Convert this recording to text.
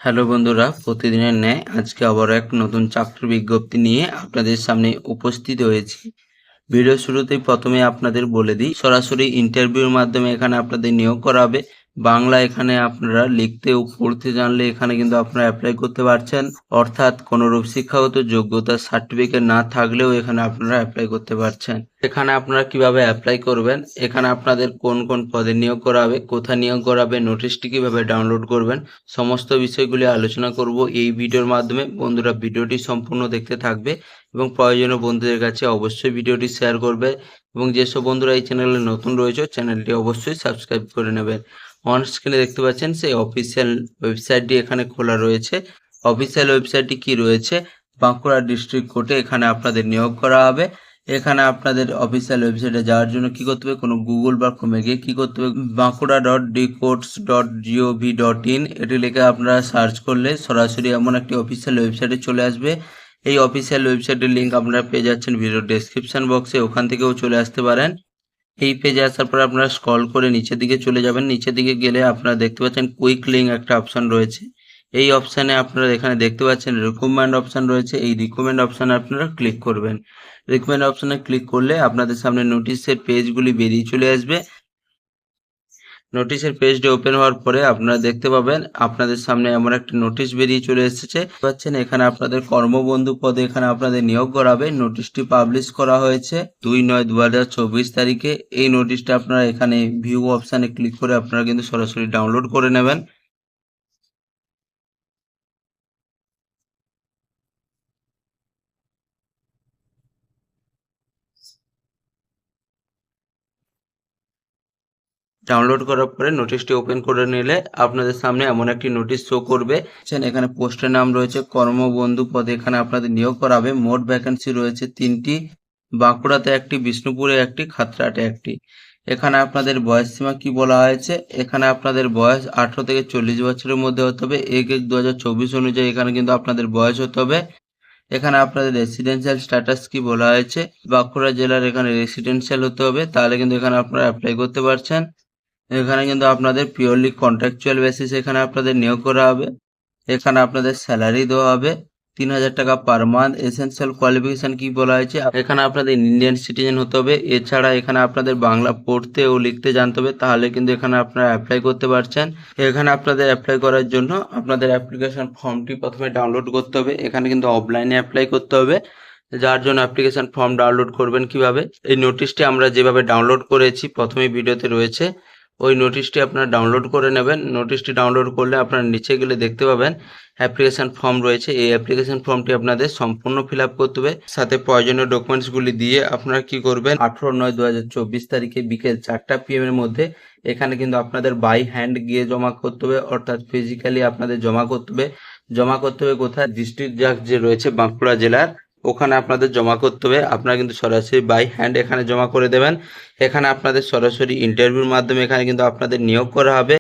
Hello বন্ধুরা, প্রতিদিনের ন্যায় আজকে আবার এক নতুন চাকরির বিজ্ঞপ্তি নিয়ে আপনাদের সামনে উপস্থিত হয়েছি। ভিডিও শুরুতেই প্রথমে আপনাদের বলে দিই, সরাসরি ইন্টারভিউর মাধ্যমে এখানে আপনাদের নিয়োগ করা হবে। বাংলা এখানে আপনারা লিখতে ও পড়তে জানলে এখানে কিন্তু আপনারা অ্যাপ্লাই করতে পারছেন, অর্থাৎ কোনোরূপ শিক্ষাগত যোগ্যতার সার্টিফিকেট না থাকলেও এখানে আপনারা অ্যাপ্লাই করতে পারছেন। এখানে আপনারা কিভাবে অ্যাপ্লাই করবেন, এখানে আপনাদের কোন কোন পদে নিয়োগ করা হবে, কোথায় নিয়োগ করা হবে, নোটিশটি কিভাবে ডাউনলোড করবেন, সমস্ত বিষয়গুলি আলোচনা করব এই ভিডিওর মাধ্যমে। বন্ধুরা ভিডিওটি সম্পূর্ণ দেখতে থাকবে এবং প্রয়োজনীয় বন্ধুদের কাছে অবশ্যই ভিডিওটি শেয়ার করবে এবং যেসব বন্ধুরা এই চ্যানেলে নতুন রয়েছে চ্যানেলটি অবশ্যই সাবস্ক্রাইব করে নেবেন। অন স্ক্রিনে দেখতে পাচ্ছেন সেই অফিসিয়াল ওয়েবসাইটটি এখানে খোলা রয়েছে। অফিসিয়াল ওয়েবসাইটটি কি রয়েছে, বাঁকুড়া ডিস্ট্রিক্ট কোর্টে এখানে আপনাদের নিয়োগ করা হবে। এখানে আপনাদের অফিসিয়াল ওয়েবসাইটে যাওয়ার জন্য কি করতে হবে, কোনো গুগল বা ক্রোমে গিয়ে কি করতে হবে, bankura.dcourts.gov.in এটি লিখে আপনারা সার্চ করলে সরাসরি এমন একটি অফিসিয়াল ওয়েবসাইটে চলে আসবে। এই অফিসিয়াল ওয়েবসাইটের লিঙ্ক আপনারা পেয়ে যাচ্ছেন ভিডিও ডেসক্রিপশন বক্সে, ওখান থেকেও চলে আসতে পারেন। এই পেজে আসার পর আপনারা স্ক্রল করে নিচের দিকে চলে যাবেন। নিচের দিকে গেলে আপনারা দেখতে পাচ্ছেন কুইক লিঙ্ক একটা অপশন রয়েছে। এই অপশানে আপনারা এখানে দেখতে পাচ্ছেন রিকমেন্ড অপশান রয়েছে। এই রিকমেন্ড অপশানে আপনারা ক্লিক করবেন। রিকমেন্ড অপশানে ক্লিক করলে আপনাদের সামনে নোটিশের পেজগুলি বেরিয়ে চলে আসবে। নোটিশের পেজটি ওপেন হওয়ার পরে আপনারা দেখতে পাবেন আপনাদের সামনে এমন একটা নোটিশ বেরিয়ে চলে এসেছে। পাচ্ছেন এখানে আপনাদের কর্মবন্ধু পদে এখানে আপনাদের নিয়োগ করাবে। নোটিশটি পাবলিশ করা হয়েছে 2/9/2024 তারিখে। এই নোটিশটা আপনারা এখানে ভিউ অপশানে ক্লিক করে আপনারা কিন্তু সরাসরি ডাউনলোড করে নেবেন। ডাউনলোড করার পরে নোটিশটি ওপেন করে নিলে আপনাদের সামনে এমন একটি নোটিশ শো করবে। এখানে পোস্টের নাম রয়েছে কর্মবন্ধু পদে এখানে আপনাদের নিয়োগ করা হবে। মোট ভ্যাকেন্সি রয়েছে 3টি, বাঁকুড়াতে একটি, বিষ্ণুপুরে একটি, খাতড়াতে একটি। এখানে আপনাদের বয়স সীমা কি বলা হয়েছে, এখানে আপনাদের বয়স 18 থেকে 40 বছরের মধ্যে হতে হবে। 1/1/2024 অনুযায়ী এখানে কিন্তু আপনাদের বয়স হতে হবে। এখানে আপনাদের রেসিডেন্সিয়াল স্ট্যাটাস কি বলা হয়েছে, বাঁকুড়া জেলার এখানে রেসিডেন্সিয়াল হতে হবে, তাহলে কিন্তু এখানে আপনারা অ্যাপ্লাই করতে পারছেন। এখানে কিন্তু আপনাদের পিওরলি কন্ট্রাকচুয়াল বেসিস এখানে আপনাদের নিয়োগ করা হবে। এখানে আপনাদের স্যালারি দেওয়া হবে 3000 টাকা পার মান্থ। এসেনশিয়াল কোয়ালিফিকেশন কি বলা হয়েছে, এখানে আপনাদের ইন্ডিয়ান সিটিজেন হতে হবে। এছাড়া এখানে আপনাদের বাংলা পড়তে ও লিখতে জানতে হবে, তাহলে কিন্তু এখানে আপনারা অ্যাপ্লাই করতে পারছেন। এখানে আপনাদের অ্যাপ্লাই করার জন্য আপনাদের অ্যাপ্লিকেশন ফর্মটি প্রথমে ডাউনলোড করতে হবে। এখানে কিন্তু অফলাইনে অ্যাপ্লাই করতে হবে, যার জন্য অ্যাপ্লিকেশন ফর্ম ডাউনলোড করবেন কিভাবে, এই নোটিশটি আমরা যেভাবে ডাউনলোড করেছি প্রথমে ভিডিওতে রয়েছে, ওই নোটিশটি আপনারা ডাউনলোড করে নেবেন। নোটিশটি ডাউনলোড করলে আপনারা নিচে গেলে দেখতে পাবেন অ্যাপ্লিকেশন ফর্ম রয়েছে। এই অ্যাপ্লিকেশন ফর্মটি আপনাদের সম্পূর্ণ ফিল আপ করতে হবে, সাথে প্রয়োজনীয় ডকুমেন্টসগুলি দিয়ে আপনারা কি করবেন, 18/9/2024 তারিখে বিকেল 4টা PM এর মধ্যে এখানে কিন্তু আপনাদের বাই হ্যান্ড গিয়ে জমা করতে হবে, অর্থাৎ ফিজিক্যালি আপনাদের জমা করতে হবে। জমা করতে হবে কোথায়, ডিস্ট্রিক্ট জাজ যে রয়েছে বাঁকুড়া জেলার, ওখানে আপনাদের জমা করতে হবে। আপনারা কিন্তু সরাসরি বাই হ্যান্ড এখানে জমা করে দেবেন। এখানে আপনাদের সরাসরি ইন্টারভিউর মাধ্যমে এখানে কিন্তু আপনাদের নিয়োগ করা হবে।